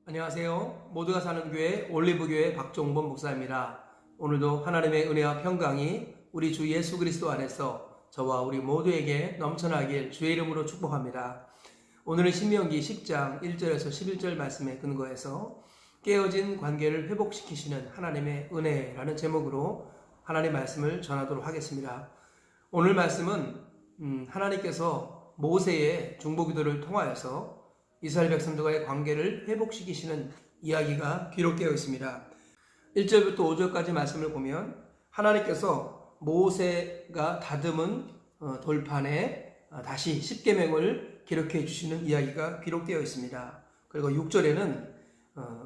안녕하세요. 모두가 사는 교회 올리브교회 박종범 목사입니다. 오늘도 하나님의 은혜와 평강이 우리 주 예수 그리스도 안에서 저와 우리 모두에게 넘쳐나길 주의 이름으로 축복합니다. 오늘은 신명기 10장 1절에서 11절 말씀에 근거해서 깨어진 관계를 회복시키시는 하나님의 은혜라는 제목으로 하나님의 말씀을 전하도록 하겠습니다. 오늘 말씀은 하나님께서 모세의 중보기도를 통하여서 이스라엘 백성들과의 관계를 회복시키시는 이야기가 기록되어 있습니다. 1절부터 5절까지 말씀을 보면 하나님께서 모세가 다듬은 돌판에 다시 십계명을 기록해 주시는 이야기가 기록되어 있습니다. 그리고 6절에는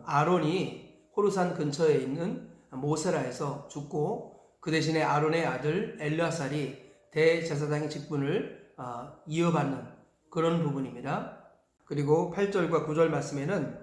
아론이 호르산 근처에 있는 모세라에서 죽고 그 대신에 아론의 아들 엘르아살이 대제사장의 직분을 이어받는 그런 부분입니다. 그리고 8절과 9절 말씀에는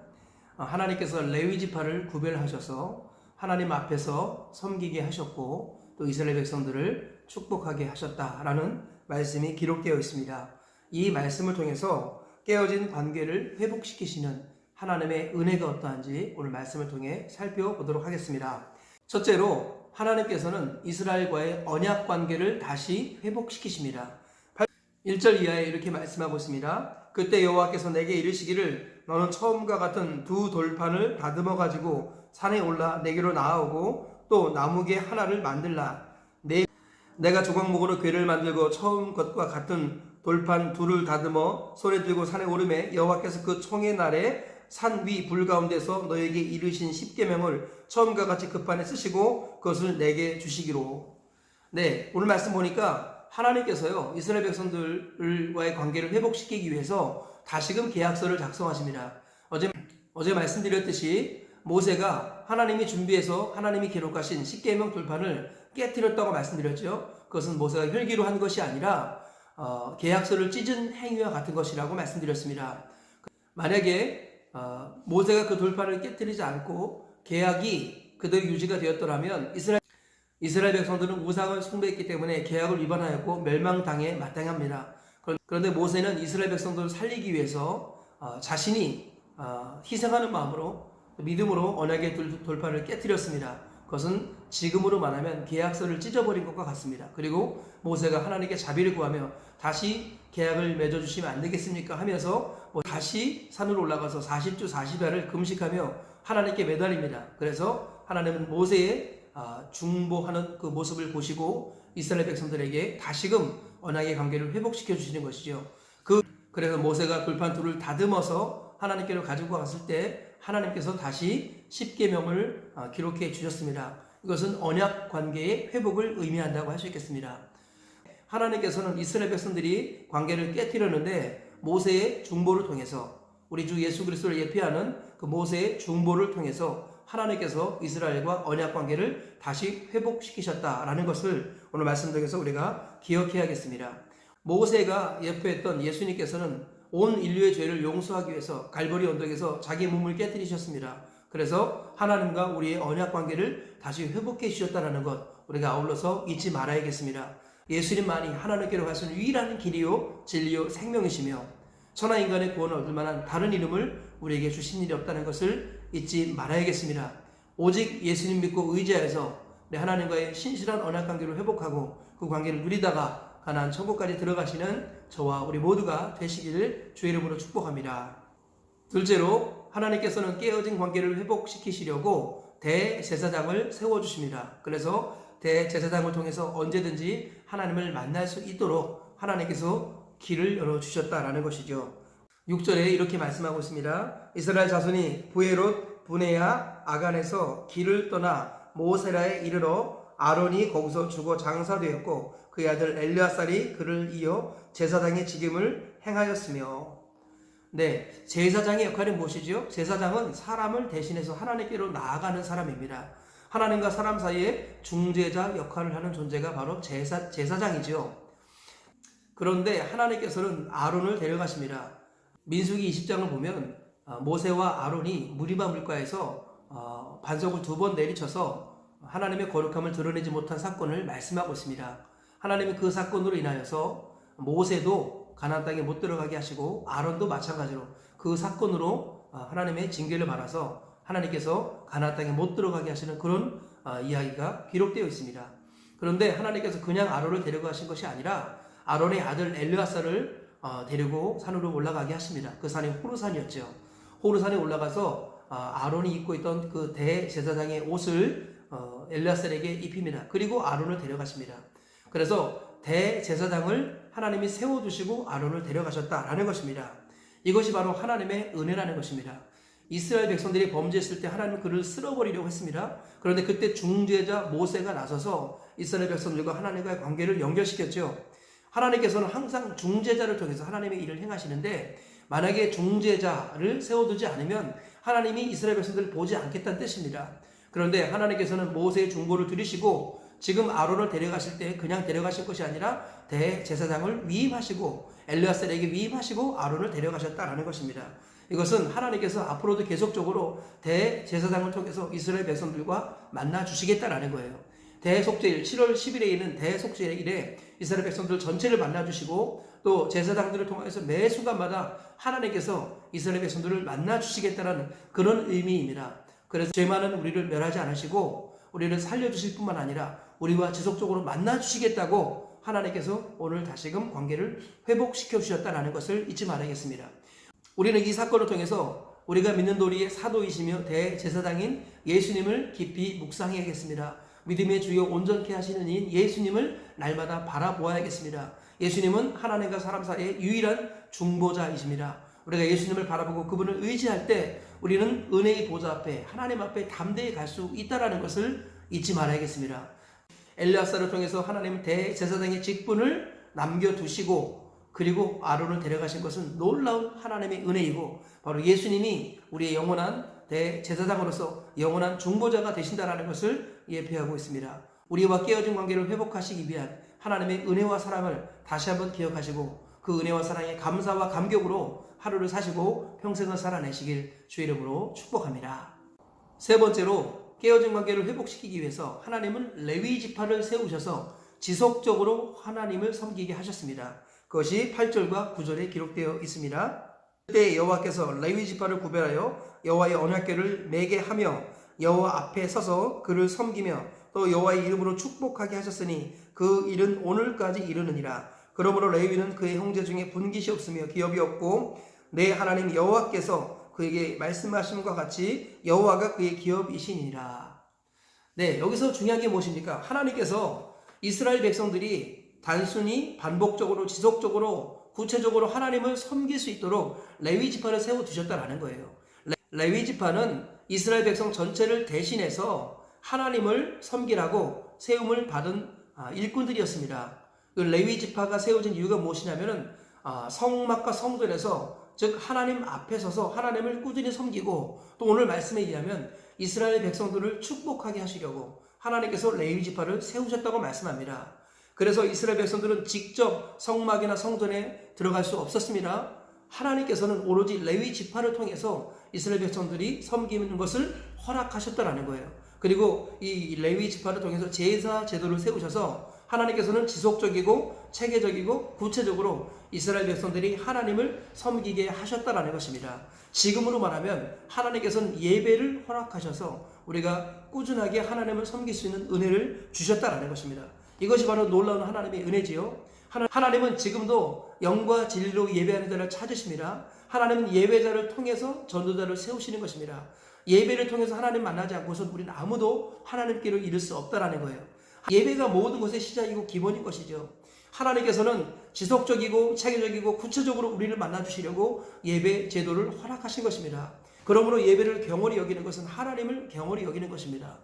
하나님께서 레위 지파를 구별하셔서 하나님 앞에서 섬기게 하셨고 또 이스라엘 백성들을 축복하게 하셨다라는 말씀이 기록되어 있습니다. 이 말씀을 통해서 깨어진 관계를 회복시키시는 하나님의 은혜가 어떠한지 오늘 말씀을 통해 살펴보도록 하겠습니다. 첫째로 하나님께서는 이스라엘과의 언약 관계를 다시 회복시키십니다. 1절 이하에 이렇게 말씀하고 있습니다. 그때 여호와께서 내게 이르시기를 너는 처음과 같은 두 돌판을 다듬어 가지고 산에 올라 내게로 나아오고 또 나무개 하나를 만들라. 내가 조각목으로 궤를 만들고 처음 것과 같은 돌판 둘을 다듬어 손에 들고 산에 오르매 여호와께서 그 총의 날에 산 위 불 가운데서 너에게 이르신 십계명을 처음과 같이 그 판에 쓰시고 그것을 내게 주시기로. 오늘 말씀 보니까 하나님께서요 이스라엘 백성들과의 관계를 회복시키기 위해서 다시금 계약서를 작성하십니다. 어제 말씀드렸듯이 모세가 하나님이 준비해서 하나님이 기록하신 십계명 돌판을 깨뜨렸다고 말씀드렸죠. 그것은 모세가 혈기로 한 것이 아니라 계약서를 찢은 행위와 같은 것이라고 말씀드렸습니다. 만약에 모세가 그 돌판을 깨뜨리지 않고 계약이 그대로 유지가 되었더라면 이스라엘 백성들은 우상을 숭배했기 때문에 계약을 위반하였고 멸망당해 마땅합니다. 그런데 모세는 이스라엘 백성들을 살리기 위해서 자신이 희생하는 마음으로 믿음으로 언약의 돌판을 깨뜨렸습니다. 그것은 지금으로 말하면 계약서를 찢어버린 것과 같습니다. 그리고 모세가 하나님께 자비를 구하며 다시 계약을 맺어주시면 안 되겠습니까? 하면서 다시 산으로 올라가서 40주 40야를 금식하며 하나님께 매달립니다. 그래서 하나님은 모세의 중보하는 그 모습을 보시고 이스라엘 백성들에게 다시금 언약의 관계를 회복시켜 주시는 것이죠. 그래서 모세가 돌판 둘을 다듬어서 하나님께로 가지고 갔을 때 하나님께서 다시 십계명을 기록해 주셨습니다. 이것은 언약 관계의 회복을 의미한다고 할 수 있겠습니다. 하나님께서는 이스라엘 백성들이 관계를 깨뜨렸는데 모세의 중보를 통해서 우리 주 예수 그리스도를 예표하는 그 모세의 중보를 통해서 하나님께서 이스라엘과 언약 관계를 다시 회복시키셨다라는 것을 오늘 말씀 통해서 우리가 기억해야겠습니다. 모세가 예표했던 예수님께서는 온 인류의 죄를 용서하기 위해서 갈보리 언덕에서 자기 몸을 깨뜨리셨습니다. 그래서 하나님과 우리의 언약 관계를 다시 회복해 주셨다는 것 우리가 아울러서 잊지 말아야겠습니다. 예수님만이 하나님께로 갈 수 있는 유일한 길이요 진리요 생명이시며 천하 인간의 구원을 얻을 만한 다른 이름을 우리에게 주신 일이 없다는 것을 잊지 말아야겠습니다. 오직 예수님 믿고 의지하여서 하나님과의 신실한 언약 관계를 회복하고 그 관계를 누리다가 가나안 천국까지 들어가시는 저와 우리 모두가 되시기를 주의 이름으로 축복합니다. 둘째로 하나님께서는 깨어진 관계를 회복시키시려고 대제사장을 세워주십니다. 그래서 대제사장을 통해서 언제든지 하나님을 만날 수 있도록 하나님께서 길을 열어주셨다라는 것이죠. 6절에 이렇게 말씀하고 있습니다. 이스라엘 자손이 부에롯 브네야 아간에서 길을 떠나 모세라에 이르러 아론이 거기서 죽어 장사되었고 그의 아들 엘르아살이 그를 이어 제사장의 직임을 행하였으며. 제사장의 역할이 무엇이죠? 제사장은 사람을 대신해서 하나님께로 나아가는 사람입니다. 하나님과 사람 사이에 중재자 역할을 하는 존재가 바로 제사장이죠. 그런데 하나님께서는 아론을 데려가십니다. 민수기 20장을 보면 모세와 아론이 무리바 물가에서 반석을 2번 내리쳐서 하나님의 거룩함을 드러내지 못한 사건을 말씀하고 있습니다. 하나님이 그 사건으로 인하여서 모세도 가나안 땅에 못 들어가게 하시고 아론도 마찬가지로 그 사건으로 하나님의 징계를 받아서 하나님께서 가나안 땅에 못 들어가게 하시는 그런 이야기가 기록되어 있습니다. 그런데 하나님께서 그냥 아론을 데려가신 것이 아니라 아론의 아들 엘르아사를 데리고 산으로 올라가게 하십니다. 그 산이 호르산이었죠. 호르산에 올라가서 아론이 입고 있던 그 대제사장의 옷을 엘르아살에게 입힙니다. 그리고 아론을 데려가십니다. 그래서 대제사장을 하나님이 세워두시고 아론을 데려가셨다라는 것입니다. 이것이 바로 하나님의 은혜라는 것입니다. 이스라엘 백성들이 범죄했을 때 하나님은 그를 쓸어버리려고 했습니다. 그런데 그때 중재자 모세가 나서서 이스라엘 백성들과 하나님과의 관계를 연결시켰죠. 하나님께서는 항상 중재자를 통해서 하나님의 일을 행하시는데 만약에 중재자를 세워두지 않으면 하나님이 이스라엘 백성들을 보지 않겠다는 뜻입니다. 그런데 하나님께서는 모세의 중보를 들으시고 지금 아론을 데려가실 때 그냥 데려가실 것이 아니라 대제사장을 위임하시고 엘르아살에게 위임하시고 아론을 데려가셨다라는 것입니다. 이것은 하나님께서 앞으로도 계속적으로 대제사장을 통해서 이스라엘 백성들과 만나 주시겠다라는 거예요. 대속죄일 7월 10일에 있는 대속죄일에 이스라엘 백성들 전체를 만나 주시고 또 제사장들을 통해서 매 순간마다 하나님께서 이스라엘 백성들을 만나 주시겠다는 그런 의미입니다. 그래서 죄 많은 우리를 멸하지 않으시고 우리를 살려주실 뿐만 아니라 우리와 지속적으로 만나 주시겠다고 하나님께서 오늘 다시금 관계를 회복시켜 주셨다는 것을 잊지 말아야겠습니다. 우리는 이 사건을 통해서 우리가 믿는 도리의 사도이시며 대제사장인 예수님을 깊이 묵상해야겠습니다. 믿음의 주요 온전케 하시는 이 예수님을 날마다 바라보아야겠습니다. 예수님은 하나님과 사람 사이의 유일한 중보자이십니다. 우리가 예수님을 바라보고 그분을 의지할 때 우리는 은혜의 보좌 앞에 하나님 앞에 담대히 갈 수 있다는 것을 잊지 말아야겠습니다. 엘르아사를 통해서 하나님은 대제사장의 직분을 남겨두시고 그리고 아론을 데려가신 것은 놀라운 하나님의 은혜이고 바로 예수님이 우리의 영원한 대제사장으로서 영원한 중보자가 되신다는 것을 예표하고 있습니다. 우리와 깨어진 관계를 회복하시기 위한 하나님의 은혜와 사랑을 다시 한번 기억하시고 그 은혜와 사랑에 감사와 감격으로 하루를 사시고 평생을 살아내시길 주의 이름으로 축복합니다. 세 번째로 깨어진 관계를 회복시키기 위해서 하나님은 레위 지파를 세우셔서 지속적으로 하나님을 섬기게 하셨습니다. 그것이 8절과 9절에 기록되어 있습니다. 그때 여호와께서 레위 지파를 구별하여 여호와의 언약궤를 매게 하며 여호와 앞에 서서 그를 섬기며 또 여호와의 이름으로 축복하게 하셨으니 그 일은 오늘까지 이르느니라. 그러므로 레위는 그의 형제 중에 분깃이 없으며 기업이 없고 내 하나님 여호와께서 그에게 말씀하심과 같이 여호와가 그의 기업이시니라. 네, 여기서 중요한 게 무엇입니까? 하나님께서 이스라엘 백성들이 단순히 반복적으로 지속적으로 구체적으로 하나님을 섬길 수 있도록 레위 지파를 세워두셨다는 거예요. 레위 지파는 이스라엘 백성 전체를 대신해서 하나님을 섬기라고 세움을 받은 일꾼들이었습니다. 그 레위 지파가 세워진 이유가 무엇이냐면은 성막과 성전에서 즉 하나님 앞에 서서 하나님을 꾸준히 섬기고 또 오늘 말씀에 의하면 이스라엘 백성들을 축복하게 하시려고 하나님께서 레위 지파를 세우셨다고 말씀합니다. 그래서 이스라엘 백성들은 직접 성막이나 성전에 들어갈 수 없었습니다. 하나님께서는 오로지 레위 지파를 통해서 이스라엘 백성들이 섬기는 것을 허락하셨다는 거예요. 그리고 이 레위 지파를 통해서 제사 제도를 세우셔서 하나님께서는 지속적이고 체계적이고 구체적으로 이스라엘 백성들이 하나님을 섬기게 하셨다는 것입니다. 지금으로 말하면 하나님께서는 예배를 허락하셔서 우리가 꾸준하게 하나님을 섬길 수 있는 은혜를 주셨다는 것입니다. 이것이 바로 놀라운 하나님의 은혜지요. 하나님은 지금도 영과 진리로 예배하는 자를 찾으십니다. 하나님은 예배자를 통해서 전도자를 세우시는 것입니다. 예배를 통해서 하나님 만나지 않고서 우리는 아무도 하나님께로 이를 수 없다라는 거예요. 예배가 모든 것의 시작이고 기본인 것이죠. 하나님께서는 지속적이고 체계적이고 구체적으로 우리를 만나주시려고 예배 제도를 허락하신 것입니다. 그러므로 예배를 경홀히 여기는 것은 하나님을 경홀히 여기는 것입니다.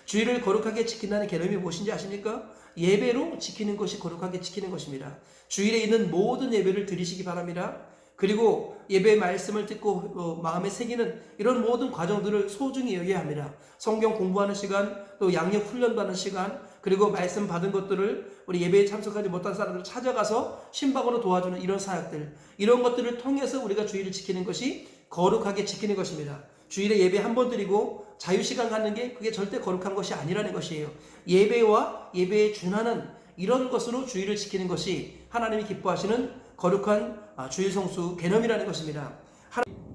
주일을 거룩하게 지킨다는 개념이 무엇인지 아십니까? 예배로 지키는 것이 거룩하게 지키는 것입니다. 주일에 있는 모든 예배를 드리시기 바랍니다. 그리고 예배의 말씀을 듣고 마음에 새기는 이런 모든 과정들을 소중히 여겨야 합니다. 성경 공부하는 시간, 또 양육 훈련받는 시간, 그리고 말씀 받은 것들을 우리 예배에 참석하지 못한 사람들을 찾아가서 신방으로 도와주는 이런 사역들, 이런 것들을 통해서 우리가 주일을 지키는 것이 거룩하게 지키는 것입니다. 주일에 예배 한 번 드리고 자유시간 갖는 게 그게 절대 거룩한 것이 아니라는 것이에요. 예배와 예배에 준하는 이런 것으로 주일을 지키는 것이 하나님이 기뻐하시는 거룩한 주일 성수 개념이라는 것입니다.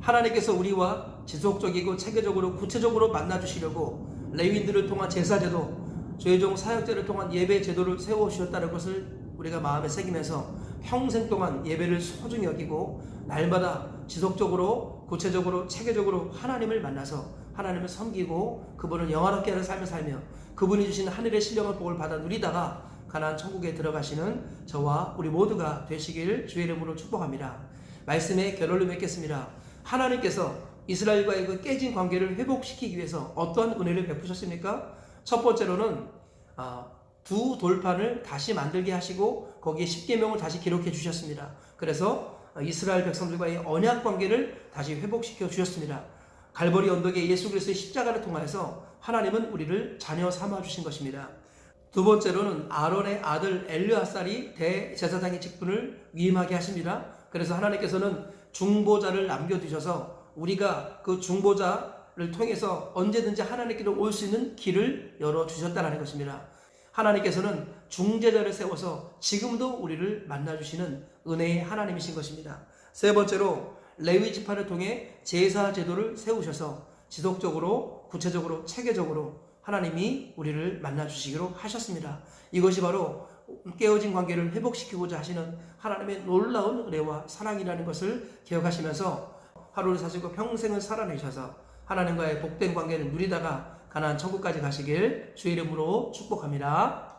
하나님께서 우리와 지속적이고 체계적으로 구체적으로 만나주시려고 레위인들을 통한 제사제도, 죄종 사역제를 통한 예배 제도를 세워주셨다는 것을 우리가 마음에 새기면서 평생 동안 예배를 소중히 여기고 날마다 지속적으로 구체적으로 체계적으로 하나님을 만나서 하나님을 섬기고 그분을 영화롭게 하는 삶을 살며 그분이 주신 하늘의 신령한 복을 받아 누리다가 가나안 천국에 들어가시는 저와 우리 모두가 되시길 주의 이름으로 축복합니다. 말씀의 결론을 맺겠습니다. 하나님께서 이스라엘과의 그 깨진 관계를 회복시키기 위해서 어떠한 은혜를 베푸셨습니까? 첫 번째로는 두 돌판을 다시 만들게 하시고 거기에 십계명을 다시 기록해 주셨습니다. 그래서 이스라엘 백성들과의 언약 관계를 다시 회복시켜 주셨습니다. 갈보리 언덕에 예수 그리스도의 십자가를 통하여서 하나님은 우리를 자녀 삼아 주신 것입니다. 두 번째로는 아론의 아들 엘르아살이 대제사장의 직분을 위임하게 하십니다. 그래서 하나님께서는 중보자를 남겨두셔서 우리가 그 중보자를 통해서 언제든지 하나님께로 올 수 있는 길을 열어주셨다는 것입니다. 하나님께서는 중재자를 세워서 지금도 우리를 만나주시는 은혜의 하나님이신 것입니다. 세 번째로 레위 지파를 통해 제사 제도를 세우셔서 지속적으로 구체적으로 체계적으로 하나님이 우리를 만나주시기로 하셨습니다. 이것이 바로 깨어진 관계를 회복시키고자 하시는 하나님의 놀라운 은혜와 사랑이라는 것을 기억하시면서 하루를 사시고 평생을 살아내셔서 하나님과의 복된 관계를 누리다가 가나안 천국까지 가시길 주의 이름으로 축복합니다.